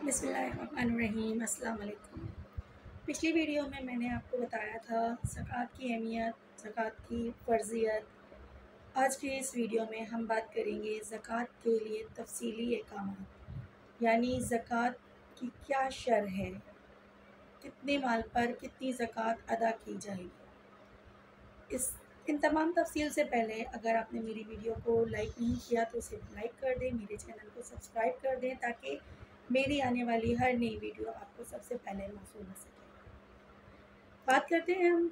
بسم اللہ الرحمن الرحیم۔ السلام علیکم۔ پچھلی ویڈیو میں نے آپ کو بتایا تھا زکوٰۃ کی اہمیت، زکوٰۃ کی فرضیت۔ آج کی اس ویڈیو میں ہم بات کریں گے زکوٰۃ کے لیے تفصیلی احکامات، یعنی زکوٰۃ کی کیا شرح ہے، کتنے مال پر کتنی زکوٰۃ ادا کی جائے گی۔ ان تمام تفصیل سے پہلے اگر آپ نے میری ویڈیو کو لائک نہیں کیا تو اسے لائک کر دیں، میرے چینل کو سبسکرائب کر دیں تاکہ میری آنے والی ہر نئی ویڈیو آپ کو سب سے پہلے موصول ہو سکے۔ بات کرتے ہیں ہم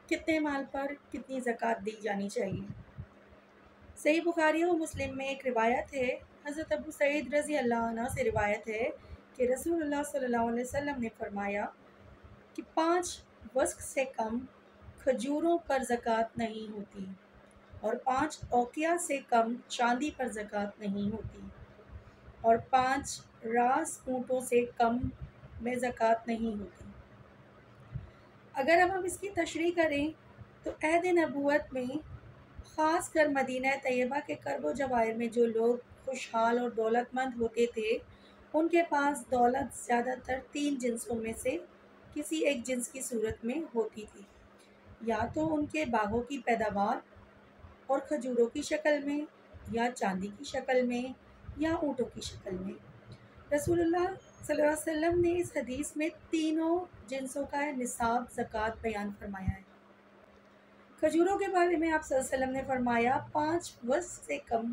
کتنے مال پر کتنی زکوٰۃ دی جانی چاہیے۔ صحیح بخاری و مسلم میں ایک روایت ہے، حضرت ابو سعید رضی اللہ عنہ سے روایت ہے کہ رسول اللہ صلی اللہ علیہ وسلم نے فرمایا کہ 5 وسق سے کم کھجوروں پر زکوٰۃ نہیں ہوتی اور 5 اوقیہ سے کم چاندی پر زکوٰۃ نہیں ہوتی اور 5 راس اونٹوں سے کم میں زکوٰۃ نہیں ہوتی۔ اگر اب ہم اس کی تشریح کریں تو عہد نبوت میں خاص کر مدینہ طیبہ کے کرب و جوائر میں جو لوگ خوشحال اور دولت مند ہوتے تھے، ان کے پاس دولت زیادہ تر 3 جنسوں میں سے کسی ایک جنس کی صورت میں ہوتی تھی، یا تو ان کے باغوں کی پیداوار اور کھجوروں کی شکل میں، یا چاندی کی شکل میں، یا اونٹوں کی شکل میں۔ رسول اللہ صلی اللہ علیہ وسلم نے اس حدیث میں تینوں جنسوں کا نصاب زکوٰۃ بیان فرمایا ہے۔ کھجوروں کے بارے میں آپ صلی اللہ علیہ وسلم نے فرمایا 5 وسق سے کم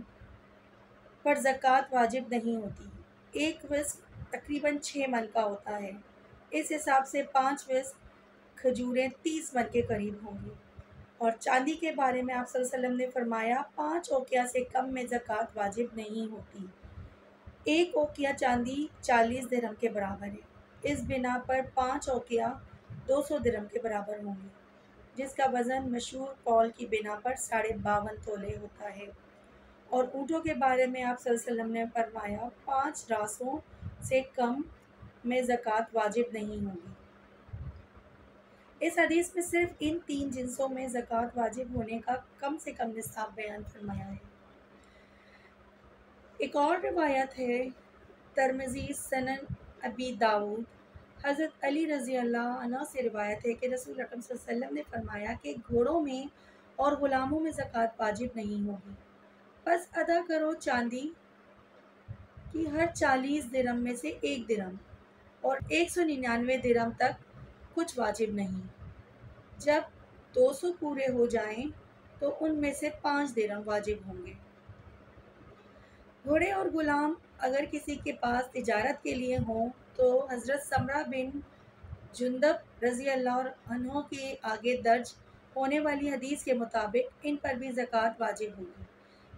پر زکوٰۃ واجب نہیں ہوتی۔ ایک وسق تقریباً 6 من کا ہوتا ہے، اس حساب سے 5 وسق کھجوریں 30 من کے قریب ہوں گی۔ اور چاندی کے بارے میں آپ صلی اللہ علیہ وسلم نے فرمایا 5 اوقیہ سے کم میں زکوٰۃ واجب نہیں ہوتی۔ ایک اوقیہ چاندی 40 درہم کے برابر ہے، اس بنا پر 5 اوقیہ 200 درہم کے برابر ہوں گے، جس کا وزن مشہور قول کی بنا پر 52.5 تولے ہوتا ہے۔ اور اونٹوں کے بارے میں آپ صلی اللہ علیہ وسلم نے فرمایا 5 راسوں سے کم میں زکوٰۃ واجب نہیں ہوگی۔ اس حدیث میں صرف ان 3 جنسوں میں زکوٰۃ واجب ہونے کا کم سے کم نصاب بیان فرمایا ہے۔ ایک اور روایت ہے ترمذی، سنن ابی داؤد، حضرت علی رضی اللہ عنہ سے روایت ہے کہ رسول اکرم صلی اللہ علیہ وسلم نے فرمایا کہ گھوڑوں میں اور غلاموں میں زکوٰۃ واجب نہیں ہوگی، پس ادا کرو چاندی کی ہر 40 درہم میں سے 1 درہم اور 199 درہم تک کچھ واجب نہیں۔ جب 200 پورے ہو جائیں تو ان میں سے 5 درہم واجب ہوں گے۔ گھوڑے اور غلام اگر کسی کے پاس تجارت کے لیے ہوں تو حضرت سمرہ بن جندب رضی اللہ عنہ کے آگے درج ہونے والی حدیث کے مطابق ان پر بھی زکوٰۃ واجب ہوگی،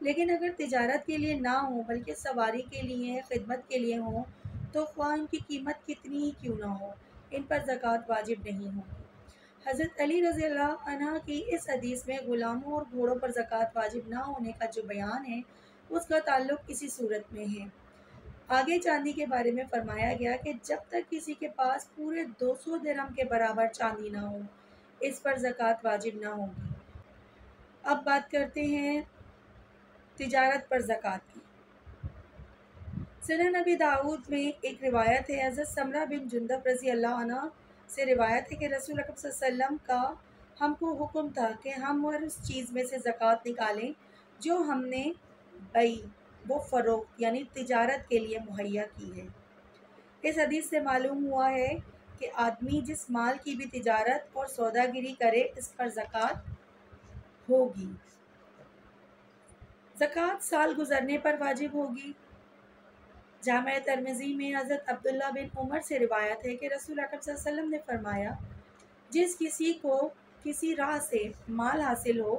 لیکن اگر تجارت کے لیے نہ ہوں بلکہ سواری کے لیے، خدمت کے لیے ہوں تو خواہ ان کی قیمت کتنی ہی کیوں نہ ہو، ان پر زکوٰۃ واجب نہیں ہوگی۔ حضرت علی رضی اللہ عنہ کی اس حدیث میں غلاموں اور گھوڑوں پر زکوٰۃ واجب نہ ہونے کا جو بیان ہے اس کا تعلق اسی صورت میں ہے۔ آگے چاندی کے بارے میں فرمایا گیا کہ جب تک کسی کے پاس پورے 200 درہم کے برابر چاندی نہ ہو اس پر زکوٰۃ واجب نہ ہوگی۔ اب بات کرتے ہیں تجارت پر زکوٰۃ کی۔ سنن ابی داؤد میں ایک روایت ہے، حضرت سمرہ بن جندب رضی اللہ عنہ سے روایت ہے کہ رسول اکرم صلی اللہ علیہ وسلم کا ہم کو حکم تھا کہ ہم ہر اس چیز میں سے زکوٰۃ نکالیں جو ہم نے بیع و فروخت یعنی تجارت کے لیے مہیا کی ہے۔ اس حدیث سے معلوم ہوا ہے کہ آدمی جس مال کی بھی تجارت اور سوداگری کرے اس پر زکوٰۃ ہوگی۔ زکوٰۃ سال گزرنے پر واجب ہوگی۔ جامع ترمذی میں حضرت عبداللہ بن عمر سے روایت ہے کہ رسول اکرم صلی اللہ علیہ وسلم نے فرمایا جس کسی کو کسی راہ سے مال حاصل ہو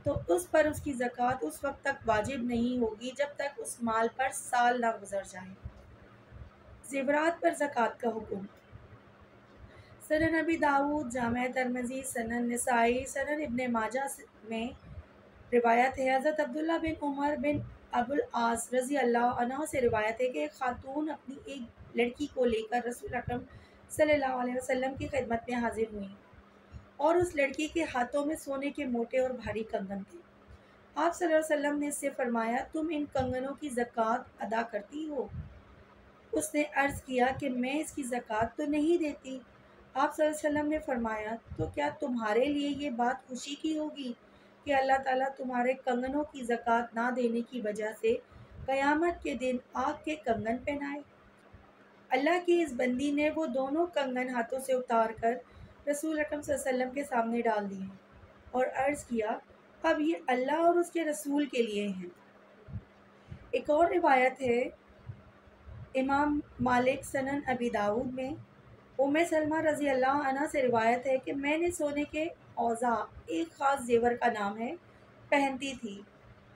تو اس پر اس کی زکوٰۃ اس وقت تک واجب نہیں ہوگی جب تک اس مال پر سال نہ گزر جائے۔ زیورات پر زکوٰۃ کا حکم۔ سنن ابی داؤد، جامع ترمذی، سنن نسائی، سنن ابن ماجہ میں روایت ہے، حضرت عبداللہ بن عمر بن ابو العاص رضی اللہ عنہ سے روایت ہے کہ ایک خاتون اپنی ایک لڑکی کو لے کر رسول اکرم صلی اللہ علیہ وسلم کی خدمت میں حاضر ہوئیں اور اس لڑکی کے ہاتھوں میں سونے کے موٹے اور بھاری کنگن تھے۔ آپ صلی اللہ علیہ وسلم نے اس سے فرمایا تم ان کنگنوں کی زکوٰۃ ادا کرتی ہو؟ اس نے عرض کیا کہ میں اس کی زکوٰۃ تو نہیں دیتی۔ آپ صلی اللہ علیہ وسلم نے فرمایا تو کیا تمہارے لیے یہ بات خوشی کی ہوگی کہ اللہ تعالیٰ تمہارے کنگنوں کی زکوٰۃ نہ دینے کی وجہ سے قیامت کے دن آگ کے کنگن پہنائے؟ اللہ کی اس بندی نے وہ دونوں کنگن ہاتھوں سے اتار کر رسول اکرم صلی اللہ علیہ وسلم کے سامنے ڈال دیے اور عرض کیا اب یہ اللہ اور اس کے رسول کے لیے ہیں۔ ایک اور روایت ہے امام مالک سنن ابی داود میں ام سلمہ رضی اللہ عنہ سے روایت ہے کہ میں نے سونے کے اوزا، ایک خاص زیور کا نام ہے، پہنتی تھی۔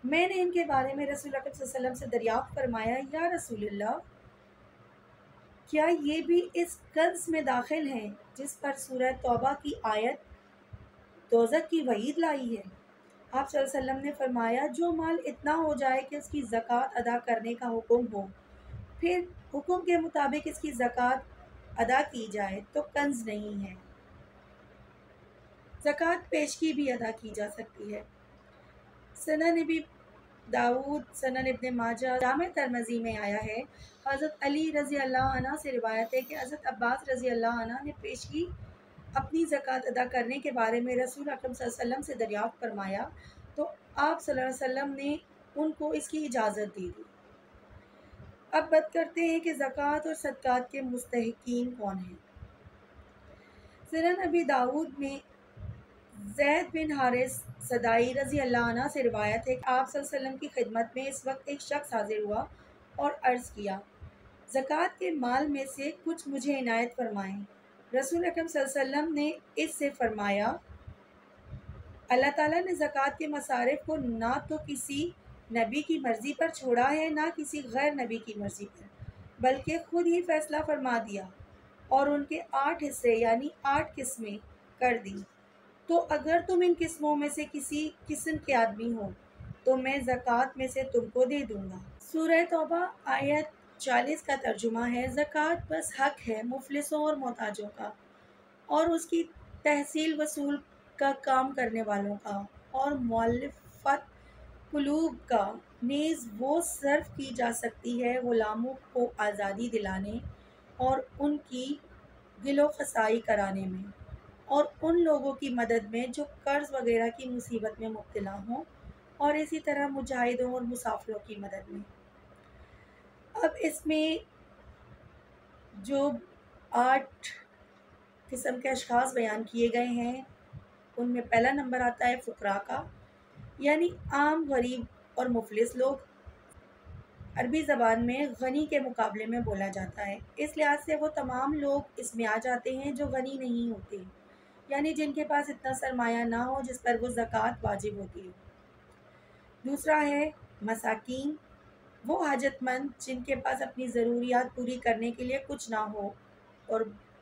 میں نے ان کے بارے میں رسول اکرم صلی اللہ علیہ وسلم سے دریافت فرمایا یا رسول اللہ، کیا یہ بھی اس کنز میں داخل ہیں جس پر سورہ توبہ کی آیت دوزخ کی وعید لائی ہے؟ آپ صلی اللہ علیہ وسلم نے فرمایا جو مال اتنا ہو جائے کہ اس کی زکوٰۃ ادا کرنے کا حکم ہو، پھر حکم کے مطابق اس کی زکوٰۃ ادا کی جائے تو کنز نہیں ہے۔ زکوٰۃ پیشگی بھی ادا کی جا سکتی ہے۔ سنن ابی داود، سنن ابن ماجہ، جامع ترمذی میں آیا ہے، حضرت علی رضی اللہ عنہ سے روایت ہے کہ حضرت عباس رضی اللہ عنہ نے پیشگی اپنی زکوٰۃ ادا کرنے کے بارے میں رسول اکرم صلی اللہ علیہ وسلم سے دریافت فرمایا تو آپ صلی اللہ علیہ وسلم نے ان کو اس کی اجازت دی تھی۔ اب بات کرتے ہیں کہ زکوٰۃ اور صدقات کے مستحقین کون ہیں۔ سنن ابی داود میں زید بن حارث صدائی رضی اللہ عنہ سے روایت ہے کہ آپ صلی اللہ علیہ وسلم کی خدمت میں اس وقت ایک شخص حاضر ہوا اور عرض کیا زکوٰۃ کے مال میں سے کچھ مجھے عنایت فرمائیں۔ رسول اکرم صلی اللہ علیہ وسلم نے اس سے فرمایا اللہ تعالیٰ نے زکوٰۃ کے مصارف کو نہ تو کسی نبی کی مرضی پر چھوڑا ہے نہ کسی غیر نبی کی مرضی پر، بلکہ خود ہی فیصلہ فرما دیا اور ان کے 8 حصے یعنی 8 قسمیں کر دی۔ تو اگر تم ان قسموں میں سے کسی قسم کے آدمی ہو تو میں زکوٰۃ میں سے تم کو دے دوں گا۔ سورہ توبہ آیت 40 کا ترجمہ ہے زکوٰۃ بس حق ہے مفلسوں اور محتاجوں کا اور اس کی تحصیل وصول کا کام کرنے والوں کا اور مؤلفت قلوب کا، نیز وہ صرف کی جا سکتی ہے غلاموں کو آزادی دلانے اور ان کی دل و خسائی کرانے میں، اور ان لوگوں کی مدد میں جو قرض وغیرہ کی مصیبت میں مبتلا ہوں، اور اسی طرح مجاہدوں اور مسافروں کی مدد میں۔ اب اس میں جو 8 قسم کے اشخاص بیان کیے گئے ہیں ان میں پہلا نمبر آتا ہے فقراء کا، یعنی عام غریب اور مفلس لوگ۔ عربی زبان میں غنی کے مقابلے میں بولا جاتا ہے، اس لحاظ سے وہ تمام لوگ اس میں آ جاتے ہیں جو غنی نہیں ہوتے، یعنی جن کے پاس اتنا سرمایہ نہ ہو جس پر وہ زکوٰۃ واجب ہوتی ہے۔ دوسرا ہے مساکین، وہ حاجت مند جن کے پاس اپنی ضروریات پوری کرنے کے لیے کچھ نہ ہو اور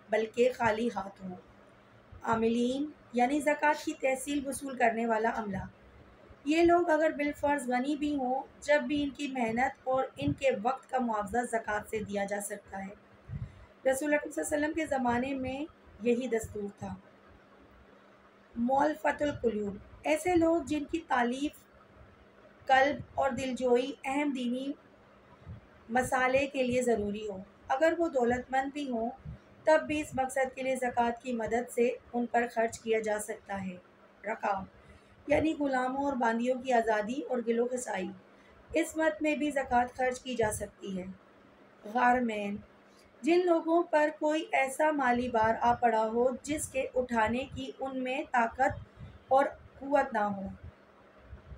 بلکہ خالی ہاتھ ہوں۔ عاملین، یعنی زکوٰۃ کی تحصیل وصول کرنے والا عملہ، یہ لوگ اگر بالفرض غنی بھی ہوں جب بھی ان کی محنت اور ان کے وقت کا معاوضہ زکوٰۃ سے دیا جا سکتا ہے۔ رسول اکرم صلی اللہ علیہ وسلم کے زمانے میں یہی دستور تھا۔ مؤلفت القلوب، ایسے لوگ جن کی تالیف قلب اور دلجوئی اہم دینی مسالے کے لیے ضروری ہو، اگر وہ دولت مند بھی ہوں تب بھی اس مقصد کے لیے زکوٰۃ کی مدد سے ان پر خرچ کیا جا سکتا ہے۔ رقاب، یعنی غلاموں اور باندیوں کی آزادی اور گل و خسائی، اس مت میں بھی زکوٰۃ خرچ کی جا سکتی ہے۔ غارمین، جن لوگوں پر کوئی ایسا مالی بار آ پڑا ہو جس کے اٹھانے کی ان میں طاقت اور قوت نہ ہو،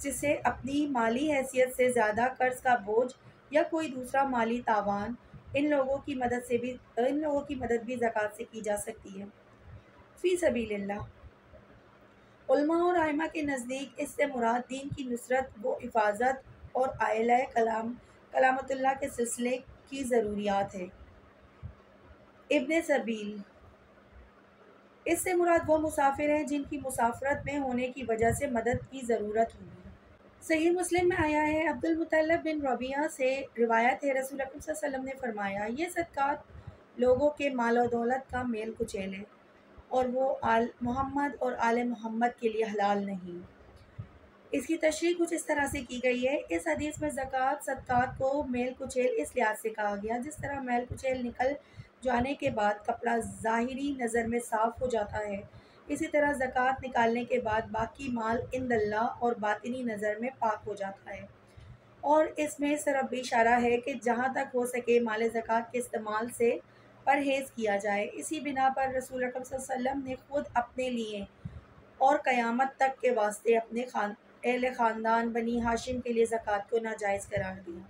جسے اپنی مالی حیثیت سے زیادہ قرض کا بوجھ یا کوئی دوسرا مالی تاوان، ان لوگوں کی مدد بھی زکوٰۃ سے کی جا سکتی ہے۔ فی سبیل اللہ، علماء اور ائمہ کے نزدیک اس سے مراد دین کی نصرت و حفاظت اور اعلیٰ کلامت اللہ کے سلسلے کی ضروریات ہے۔ ابن سبیل، اس سے مراد وہ مسافر ہیں جن کی مسافرت میں ہونے کی وجہ سے مدد کی ضرورت ہوگی۔ صحیح مسلم میں آیا ہے، عبد المطلب بن ربیعہ سے روایت ہے، رسول اکرم صلی اللہ علیہ وسلم نے فرمایا یہ صدقات لوگوں کے مال و دولت کا میل کچیل ہے اور وہ آل محمد اور آل محمد کے لیے حلال نہیں۔ اس کی تشریح کچھ اس طرح سے کی گئی ہے۔ اس حدیث میں زکوٰۃ صدقات کو میل کچیل اس لحاظ سے کہا گیا جس طرح میل کچیل نکل جانے کے بعد کپڑا ظاہری نظر میں صاف ہو جاتا ہے، اسی طرح زکوٰۃ نکالنے کے بعد باقی مال عند اللہ اور باطنی نظر میں پاک ہو جاتا ہے۔ اور اس میں اس طرف بھی اشارہ ہے کہ جہاں تک ہو سکے مال زکوٰۃ کے استعمال سے پرہیز کیا جائے۔ اسی بنا پر رسول اکرم صلی اللہ علیہ وسلم نے خود اپنے لیے اور قیامت تک کے واسطے اپنے اہل خاندان بنی ہاشم کے لیے زکوٰۃ کو ناجائز قرار دیا۔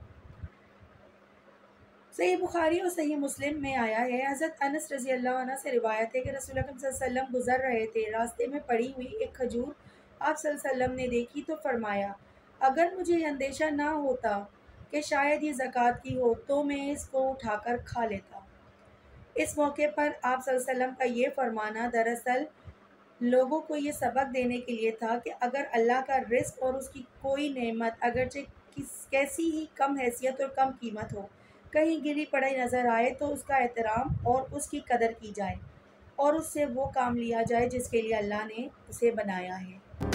صحیح بخاری اور صحیح مسلم میں آیا ہے، حضرت انس رضی اللہ عنہ سے روایت ہے کہ رسول اکرم صلی اللہ علیہ وسلم گزر رہے تھے، راستے میں پڑی ہوئی ایک کھجور آپ صلی اللہ علیہ وسلم نے دیکھی تو فرمایا، اگر مجھے یہ اندیشہ نہ ہوتا کہ شاید یہ زکوٰۃ کی ہو تو میں اس کو اٹھا کر کھا لیتا۔ اس موقع پر آپ صلی اللہ علیہ وسلم کا یہ فرمانا دراصل لوگوں کو یہ سبق دینے کے لیے تھا کہ اگر اللہ کا رزق اور اس کی کوئی نعمت اگرچہ کیسی ہی کم حیثیت اور کم قیمت ہو کہیں گری پڑی نظر آئے تو اس کا احترام اور اس کی قدر کی جائے اور اس سے وہ کام لیا جائے جس کے لیے اللہ نے اسے بنایا ہے۔